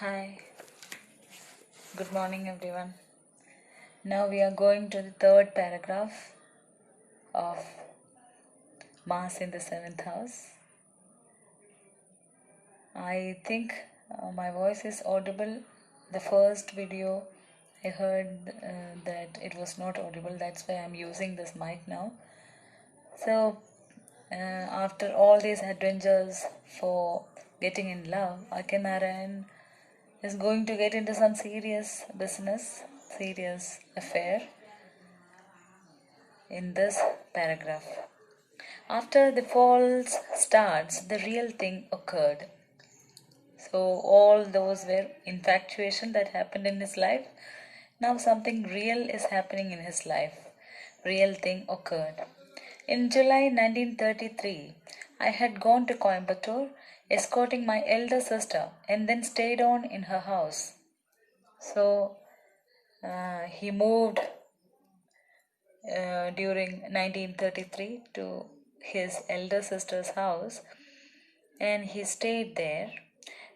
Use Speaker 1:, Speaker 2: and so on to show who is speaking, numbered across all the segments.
Speaker 1: Hi, good morning everyone. Now we are going to the third paragraph of Mars in the seventh house. I think my voice is audible. The first video I heard that it was not audible, that's why I'm using this mic now. So, after all these adventures for getting in love, Akinarayan is going to get into some serious business, serious affair in this paragraph. After the false starts, the real thing occurred. So all those were infatuation that happened in his life. Now something real is happening in his life. Real thing occurred. In July 1933, I had gone to Coimbatore, escorting my elder sister, and then stayed on in her house. So he moved during 1933 to his elder sister's house and he stayed there.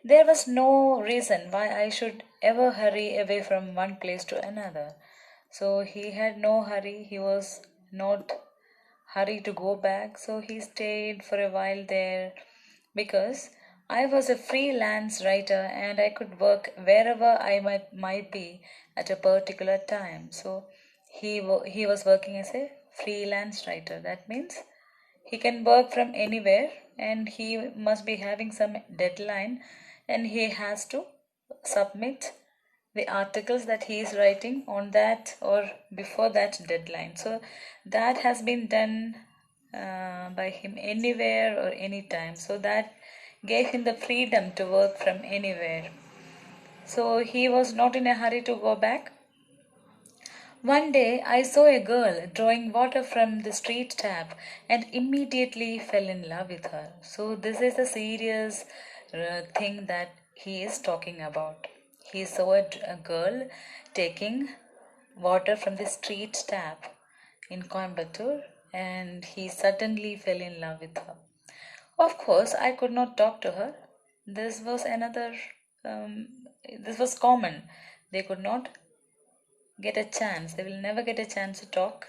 Speaker 1: There was no reason why I should ever hurry away from one place to another. So he had no hurry, he was not hurry to go back, so he stayed for a while there because I was a freelance writer and I could work wherever I might be at a particular time. So he was working as a freelance writer. That means he can work from anywhere and he must be having some deadline and he has to submit the articles that he is writing on that or before that deadline. So that has been done by him anywhere or anytime. So that gave him the freedom to work from anywhere. So he was not in a hurry to go back. One day I saw a girl drawing water from the street tap and immediately fell in love with her. So, this is a serious thing that he is talking about. He saw a girl taking water from the street tap in Coimbatore and he suddenly fell in love with her. Of course, I could not talk to her. This was um, this was common. They could not get a chance. They will never get a chance to talk.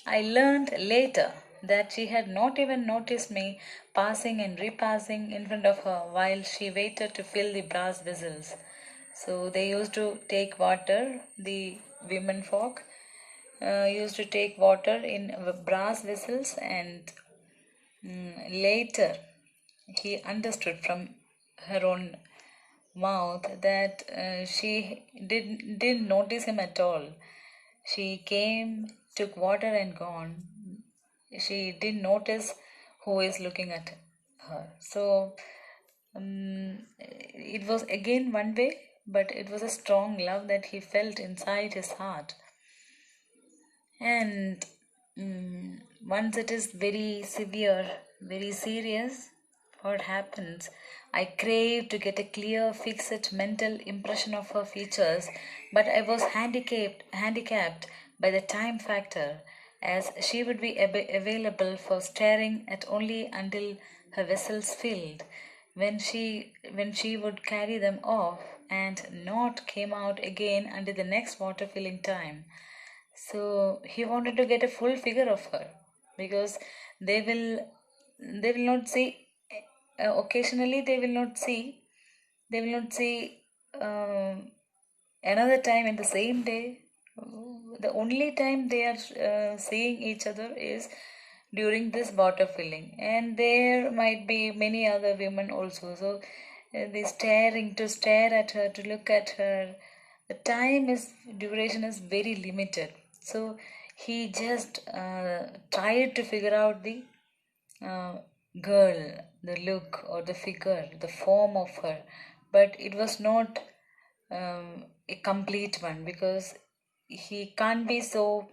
Speaker 1: I learned later that she had not even noticed me passing and repassing in front of her while she waited to fill the brass vessels. So they used to take water, the women folk used to take water in brass vessels, and later he understood from her own mouth that she didn't notice him at all. She came, took water, and gone. She didn't notice who is looking at her. So it was again one way, but it was a strong love that he felt inside his heart. And once it is very severe, very serious, what happens? I craved to get a clear, fixed mental impression of her features, but I was handicapped by the time factor, as she would be available for staring at only until her vessels filled, when she would carry them off and not came out again until the next water filling time. So he wanted to get a full figure of her because they will they will not see occasionally they will not see another time in the same day. The only time they are seeing each other is during this water filling, and there might be many other women also. So they staring to stare at her, to look at her. The time is duration is very limited. So he just tried to figure out the uh, girl, the look or the figure, the form of her, but it was not a complete one because he can't be so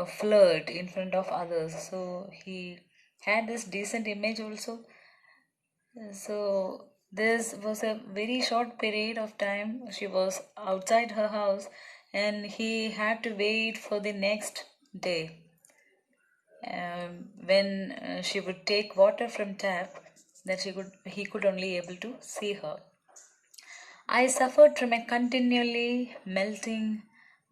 Speaker 1: flirt in front of others. So he had this decent image also. So this was a very short period of time. She was outside her house and he had to wait for the next day when she would take water from tap that he could only able to see her. I suffered from a continually melting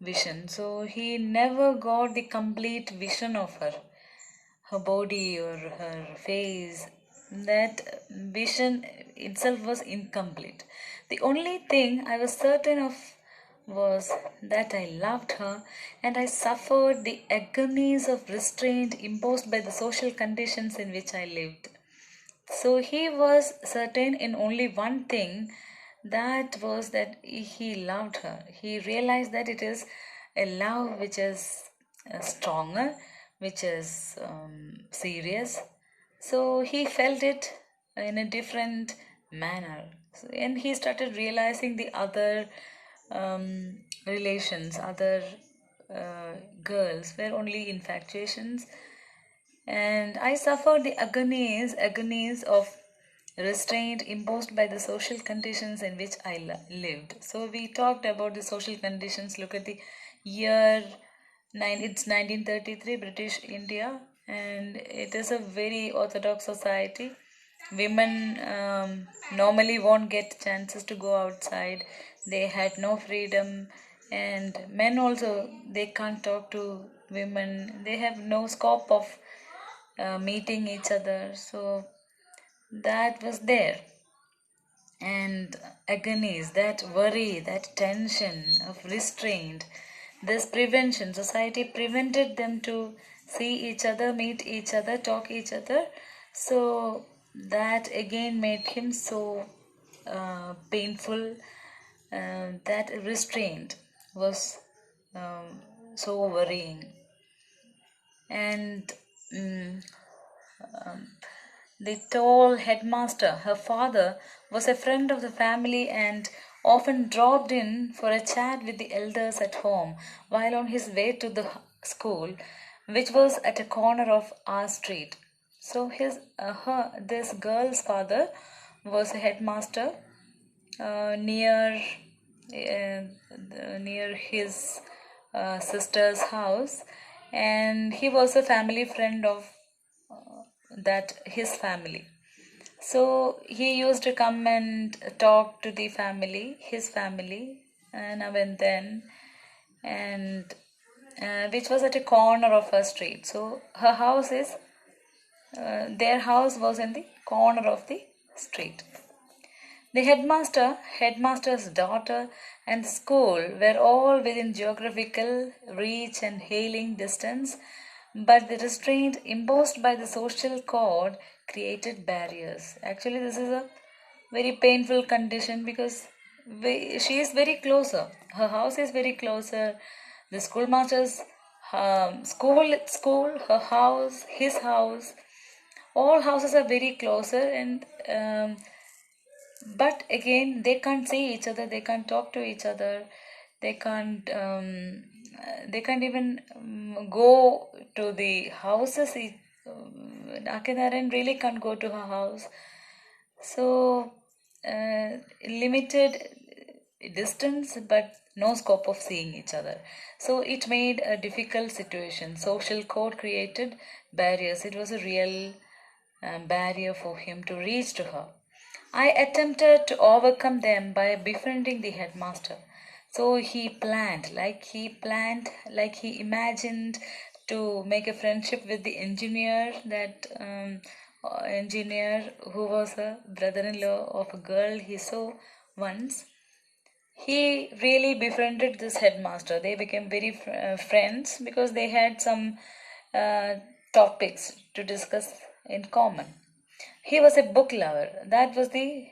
Speaker 1: vision. So he never got the complete vision of her body or her face. That vision itself was incomplete. The only thing I was certain of was that I loved her, and I suffered the agonies of restraint imposed by the social conditions in which I lived. So he was certain in only one thing, that was that he loved her. He realized that it is a love which is stronger, which is serious. So he felt it in a different manner. And he started realizing the other relations, other girls were only infatuations, and I suffered the agonies of restraint imposed by the social conditions in which I lived. So we talked about the social conditions. Look at the year it's 1933, British India, and it is a very orthodox society. Women normally won't get chances to go outside. They had no freedom, and men also, they can't talk to women. They have no scope of meeting each other. So that was there. And agonies, that worry, that tension of restraint, this prevention, society prevented them to see each other, meet each other, talk each other. So that again made him so painful. That restraint was so worrying. And the tall headmaster, her father, was a friend of the family and often dropped in for a chat with the elders at home while on his way to the school, which was at a corner of our street. So this girl's father was a headmaster near his sister's house, and he was a family friend of that his family. So he used to come and talk to the family, his family, now and then, and which was at a corner of her street. So their house was in the corner of the street. The headmaster's daughter, and the school were all within geographical reach and hailing distance, but the restraint imposed by the social code created barriers. Actually, this is a very painful condition because she is very closer. Her house is very closer. The schoolmaster's school, her house, his house, all houses are very closer, and but again they can't see each other, they can't talk to each other, they can't even go to the houses. Akinaran really can't go to her house. So limited distance but no scope of seeing each other. So it made a difficult situation. Social code created barriers. It was a real barrier for him to reach to her. I attempted to overcome them by befriending the headmaster. So like he imagined to make a friendship with the engineer, that engineer who was a brother-in-law of a girl he saw once. He really befriended this headmaster. They became very friends because they had some uh, topics to discuss in common. He was a book lover. That was the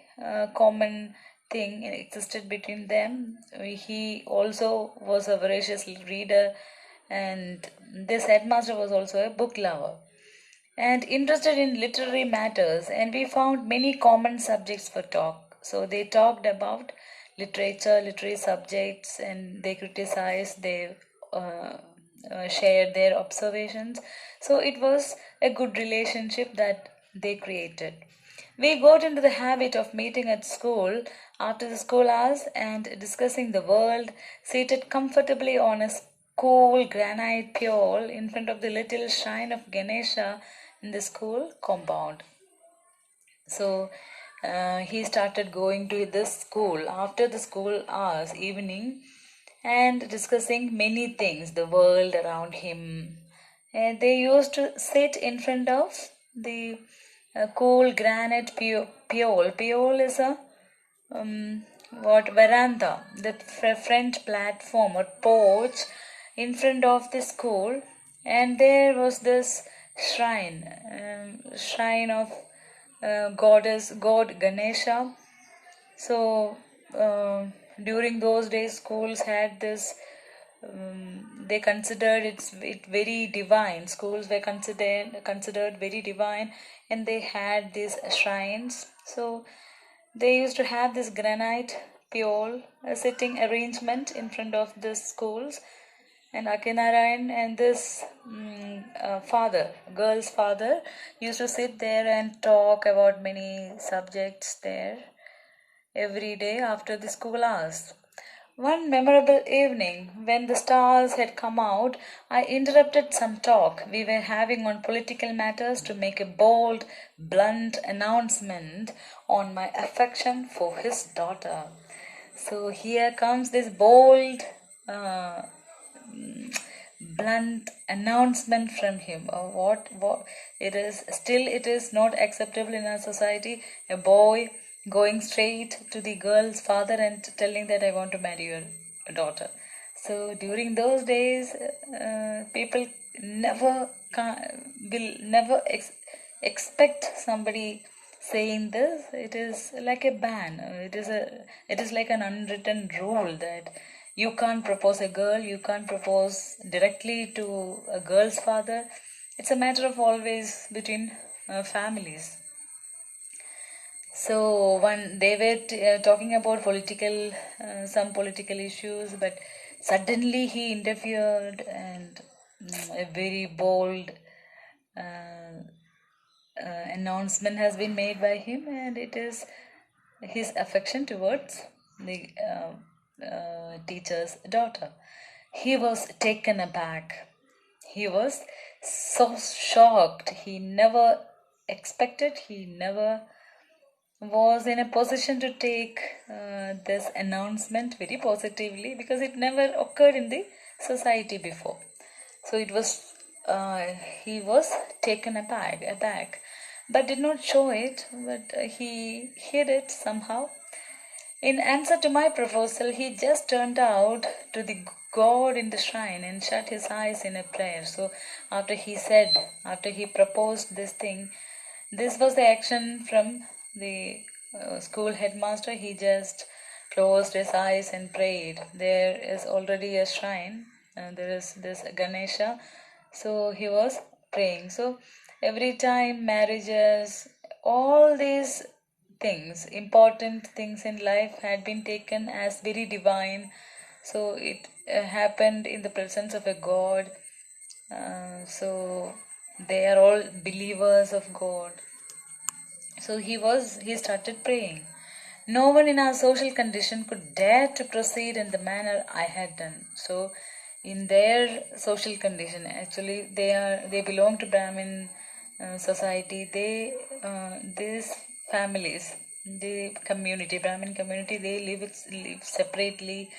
Speaker 1: common thing existed between them. He also was a voracious reader, and this headmaster was also a book lover and interested in literary matters, and we found many common subjects for talk. So they talked about literature, literary subjects, and they criticized, they shared their observations. So it was a good relationship that they created. We got into the habit of meeting at school after the school hours and discussing the world, seated comfortably on a cool granite pole in front of the little shrine of Ganesha in the school compound. So he started going to this school after the school hours, evening, and discussing many things, the world around him. And they used to sit in front of the cool granite piole. Piole is a what veranda, the front platform or porch in front of the school, and there was this shrine of God Ganesha. So during those days, schools had this. They considered it very divine. Schools were considered very divine, and they had these shrines. So they used to have this granite piole sitting arrangement in front of the schools, and Akinarayan and this father, girl's father, used to sit there and talk about many subjects there every day after the school hours. One memorable evening, when the stars had come out, I interrupted some talk we were having on political matters to make a bold, blunt announcement on my affection for his daughter. So here comes this bold, uh, blunt announcement from him. What it is, still it is not acceptable in our society. A boy going straight to the girl's father and telling that I want to marry your daughter. So during those days, people will never expect somebody saying this. It is like a ban. It is like an unwritten rule that you can't propose a girl, you can't propose directly to a girl's father. It's a matter of always between families. So when they were talking about some political issues, but suddenly he interfered, and a very bold uh, announcement has been made by him, and it is his affection towards the teacher's daughter. He was taken aback. He was so shocked. He never expected, he never was in a position to take this announcement very positively, because it never occurred in the society before. So it was he was taken aback, but did not show it. But he hid it somehow. In answer to my proposal, he just turned out to the God in the shrine and shut his eyes in a prayer. So after he proposed this thing, this was the action from the school headmaster. He just closed his eyes and prayed. There is already a shrine, there is this Ganesha, so he was praying. So every time marriages, all these things, important things in life, had been taken as very divine. So it happened in the presence of a God. So they are all believers of God. So he started praying. No one in our social condition could dare to proceed in the manner I had done. So in their social condition, actually they belong to Brahmin society. These families, the community, Brahmin community, they live separately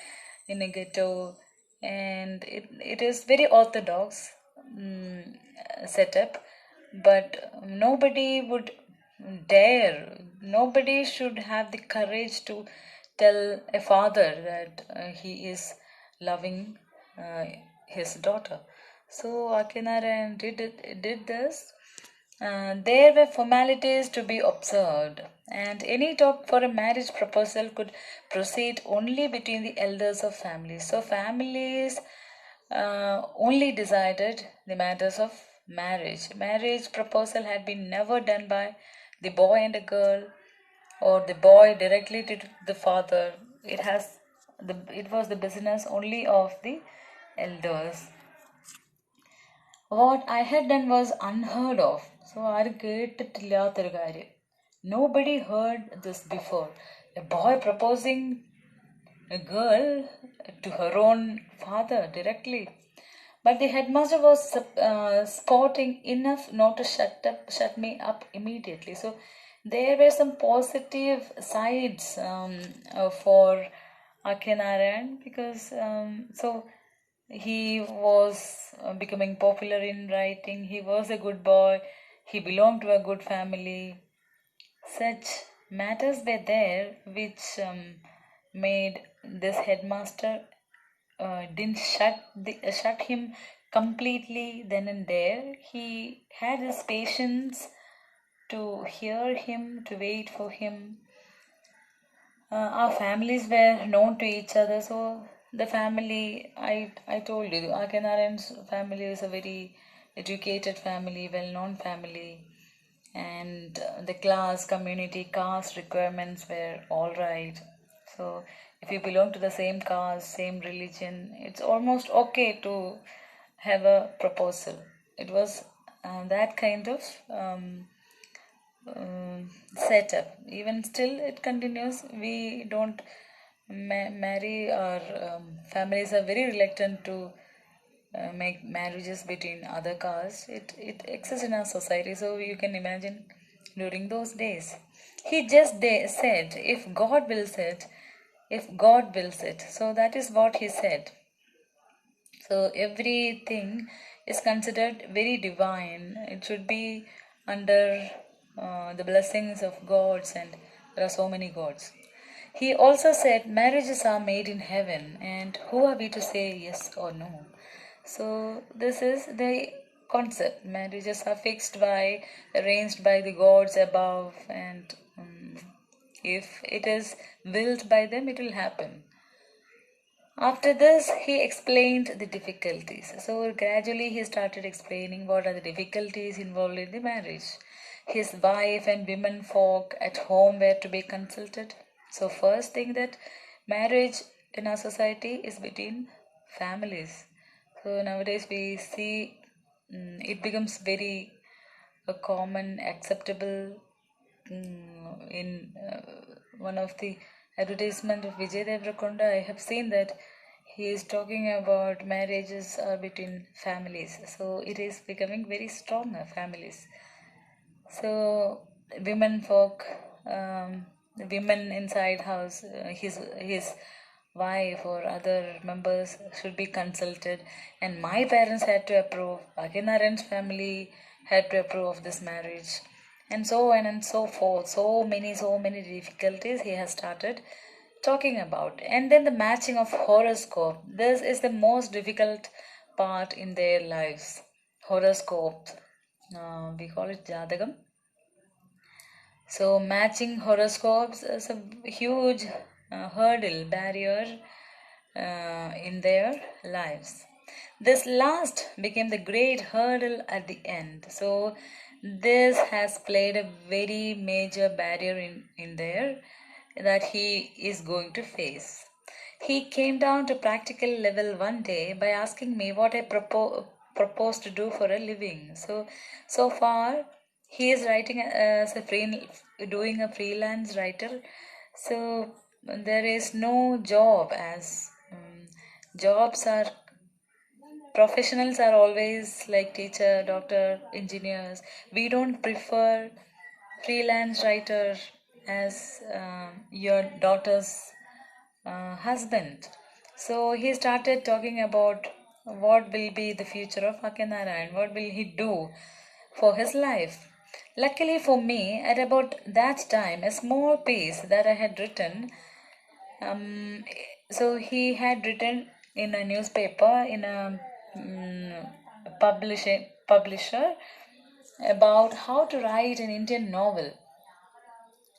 Speaker 1: in a ghetto, and it is very orthodox setup, but nobody should have the courage to tell a father that he is loving uh, his daughter. So Akinarayan did this. There were formalities to be observed, and any talk for a marriage proposal could proceed only between the elders of families. So families only decided the matters of marriage. Marriage proposal had been never done by the boy and a girl, or the boy directly to the father. It was the business only of the elders. What I had done was unheard of. So ആരും കേട്ടിട്ടില്ലാത്തൊരു കാര്യം. Nobody heard this before. A boy proposing a girl to her own father directly. But the headmaster was sporting enough not to shut me up immediately. So there were some positive sides for Akhenarayan, because so he was becoming popular in writing. He was a good boy. He belonged to a good family. Such matters were there which made this headmaster didn't shut him completely then and there. He had his patience to hear him, to wait for him. Our families were known to each other, so the family, I told you, Akhenarayan's family is a very educated family, well-known family, and the class, community, caste requirements were all right. So if you belong to the same caste, same religion, it's almost okay to have a proposal. It was that kind of setup. Even still, it continues. We don't marry, our families are very reluctant to make marriages between other castes. It exists in our society, so you can imagine during those days. He just said, if God wills it, if God wills it. So that is what he said. So everything is considered very divine. It should be under the blessings of gods, and there are so many gods. He also said marriages are made in heaven, and who are we to say yes or no? So this is the concept. Marriages are fixed by, arranged by the gods above, and if it is willed by them, it will happen. After this, he explained the difficulties. So gradually he started explaining what are the difficulties involved in the marriage. His wife and women folk at home were to be consulted. So first thing, that marriage in our society is between families. So nowadays we see it becomes very common, acceptable. In one of the advertisement of Vijay Devrakonda, I have seen that he is talking about marriages are between families. So it is becoming very strong, families. So women folk, women inside house, his wife or other members should be consulted, and my parents had to approve. Akhenarayan's family had to approve of this marriage, and so on and so forth. So many difficulties he has started talking about. And then the matching of horoscope. This is the most difficult part in their lives. Horoscope. We call it Jadagam. So matching horoscopes is a huge hurdle, barrier in their lives. This last became the great hurdle at the end. So this has played a very major barrier in there that he is going to face. He came down to practical level one day by asking me what I propose to do for a living. So far he is writing as a doing a freelance writer. So there is no job, as jobs are, professionals are always like teacher, doctor, engineers. We don't prefer freelance writer as your daughter's husband. So he started talking about what will be the future of Akhenarayan, what will he do for his life. Luckily for me, at about that time, a small piece that I had written, um, so he had written in a newspaper, in a publisher, about how to write an Indian novel,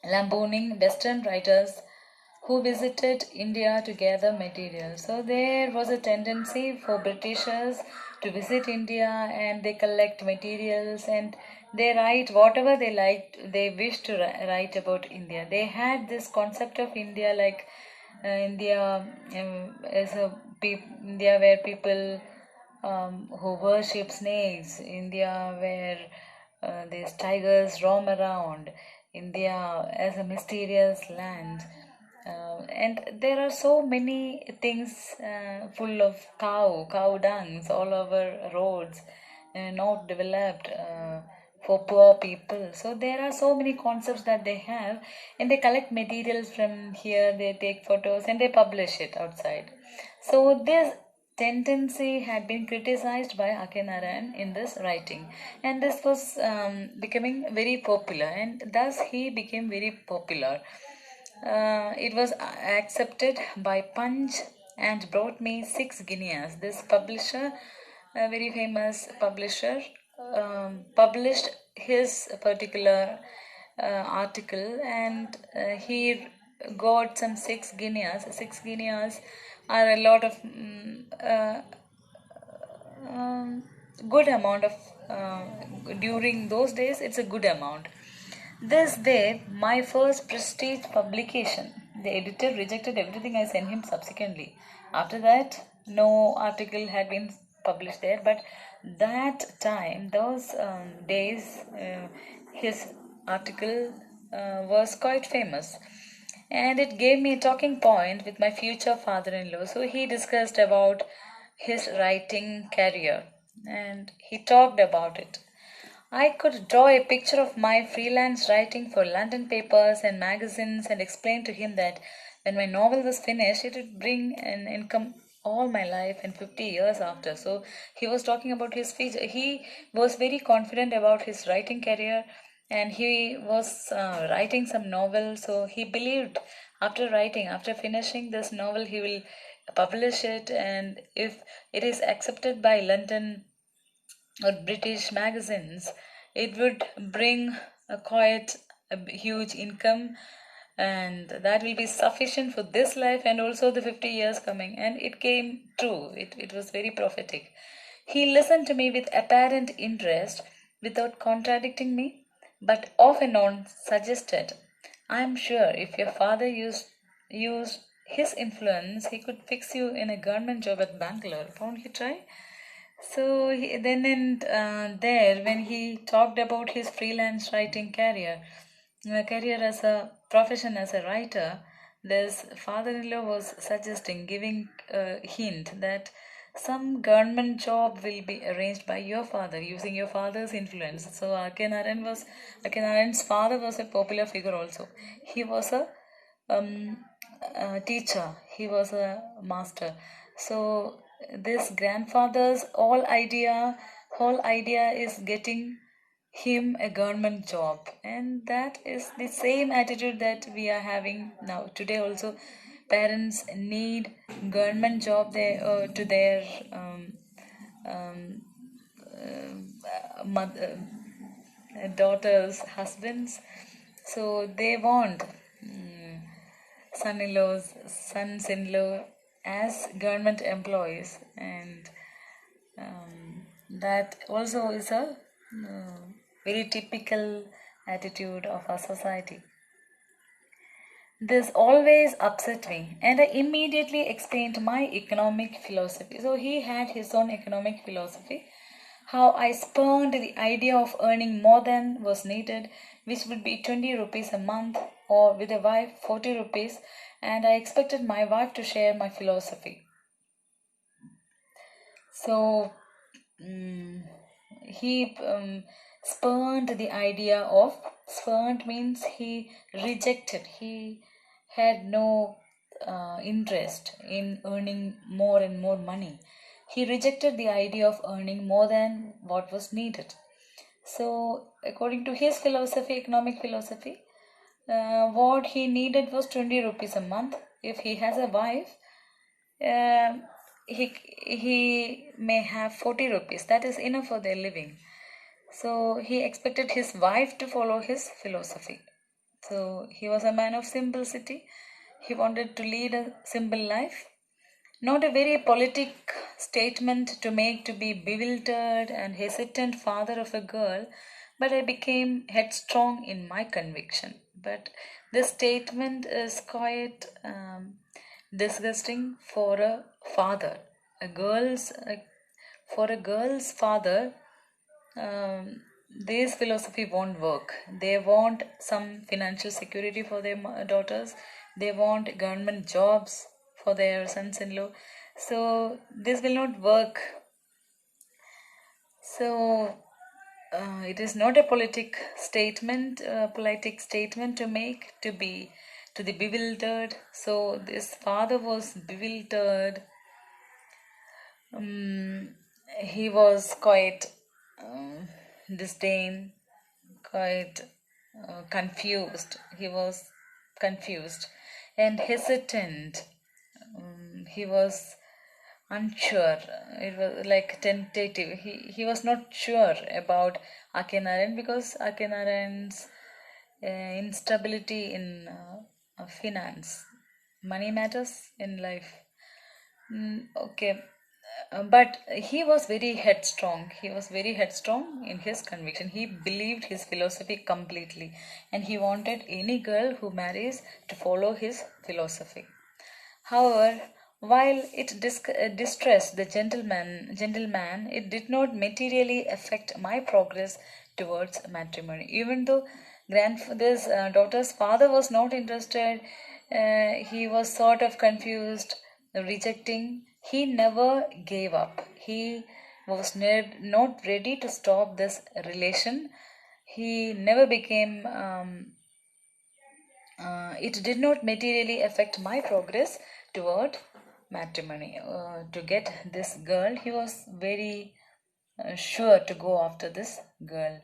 Speaker 1: lampooning Western writers who visited India to gather material. So there was a tendency for Britishers to visit India, and they collect materials and they write whatever they liked, they wish to write about India. They had this concept of India like India as a India where people who worship snakes, India where these tigers roam around, India as a mysterious land. And there are so many things full of cow dungs all over roads, not developed for poor people. So there are so many concepts that they have, and they collect materials from here, they take photos and they publish it outside. So this tendency had been criticized by Akenarayan in this writing, and this was becoming very popular, and thus he became very popular. It was accepted by Punch and brought me 6 guineas. This publisher, a very famous publisher, published his particular article, and he got some 6 guineas. 6 guineas are a lot of um, good amount of during those days. It's a good amount. This day, my first prestige publication. The editor rejected everything I sent him subsequently. After that, no article had been published there, but that time, those days, his article was quite famous, and it gave me a talking point with my future father-in-law. So he discussed about his writing career, and he talked about it. I could draw a picture of my freelance writing for London papers and magazines and explain to him that when my novel was finished, it would bring an income all my life and 50 years after. So he was talking about his future. He was very confident about his writing career, and he was writing some novel. So he believed after writing, after finishing this novel, he will publish it, and if it is accepted by London or British magazines, it would bring quite a huge income, and that will be sufficient for this life and also the 50 years coming. And it came true, it was very prophetic. He listened to me with apparent interest without contradicting me, but off and on suggested, I'm sure if your father used his influence, he could fix you in a government job at Bangalore. Won't you try? So then and there, when he talked about his freelance writing career as a profession as a writer, this father-in-law was suggesting, giving a hint that some government job will be arranged by your father using your father's influence. So Akenarayan's father was a popular figure also. He was um, a teacher. He was a master. So this grandfather's whole idea is getting him a government job, and that is the same attitude that we are having now today also. Parents need government job to their um, daughters husbands, so they want sons-in-law as government employees, and that also is a very typical attitude of our society. This always upset me, and I immediately explained my economic philosophy. So he had his own economic philosophy. How I spurned the idea of earning more than was needed, which would be 20 rupees a month, or with a wife 40 rupees, and I expected my wife to share my philosophy. So he spurned the idea of, spurned means he rejected, he had no interest in earning more and more money. He rejected the idea of earning more than what was needed. So according to his philosophy, economic philosophy, what he needed was 20 rupees a month. If he has a wife, uh, he may have 40 rupees. That is enough for their living. So he expected his wife to follow his philosophy. So he was a man of simplicity. He wanted to lead a simple life. Not a very politic statement to make to be bewildered and hesitant father of a girl, but I became headstrong in my conviction. But this statement is quite disgusting for a father. For a girl's father, this philosophy won't work. They want some financial security for their daughters. They want government jobs for their sons-in-law. So this will not work. So it is not a politic statement to make to the bewildered. So this father was bewildered. He was quite disdain, quite confused. He was confused and hesitant. He was unsure. It was like tentative. He was not sure about Akenaren because Akenaren's instability in finance, money matters in life. Okay. But he was very headstrong. He was very headstrong in his conviction. He believed his philosophy completely, and he wanted any girl who marries to follow his philosophy. However, while it distressed the gentleman, it did not materially affect my progress towards matrimony. Even though grandfather's daughter's father was not interested, he was sort of confused, rejecting. He never gave up. He was not ready to stop this relation. He never became it did not materially affect my progress toward matrimony. To get this girl, he was very sure to go after this girl.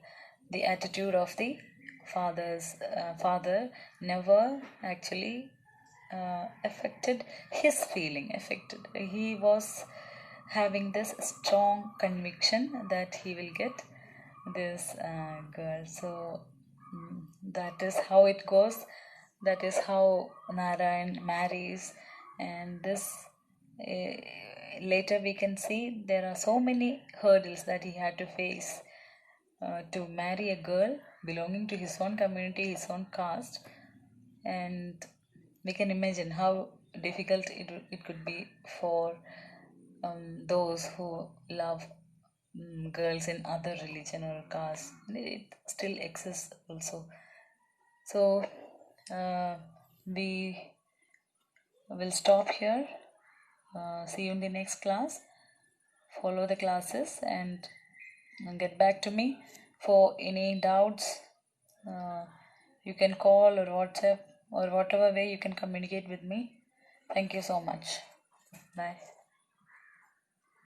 Speaker 1: The attitude of the father never actually affected his feeling. Affected. He was having this strong conviction that he will get this girl. So that is how it goes. That is how Narayan marries, and this later we can see there are so many hurdles that he had to face to marry a girl belonging to his own community, his own caste, and we can imagine how difficult it could be for those who love girls in other religion or caste. It still exists also. So we will stop here. See you in the next class. Follow the classes and get back to me for any doubts. You can call or WhatsApp or whatever way you can communicate with me. Thank you so much. Bye.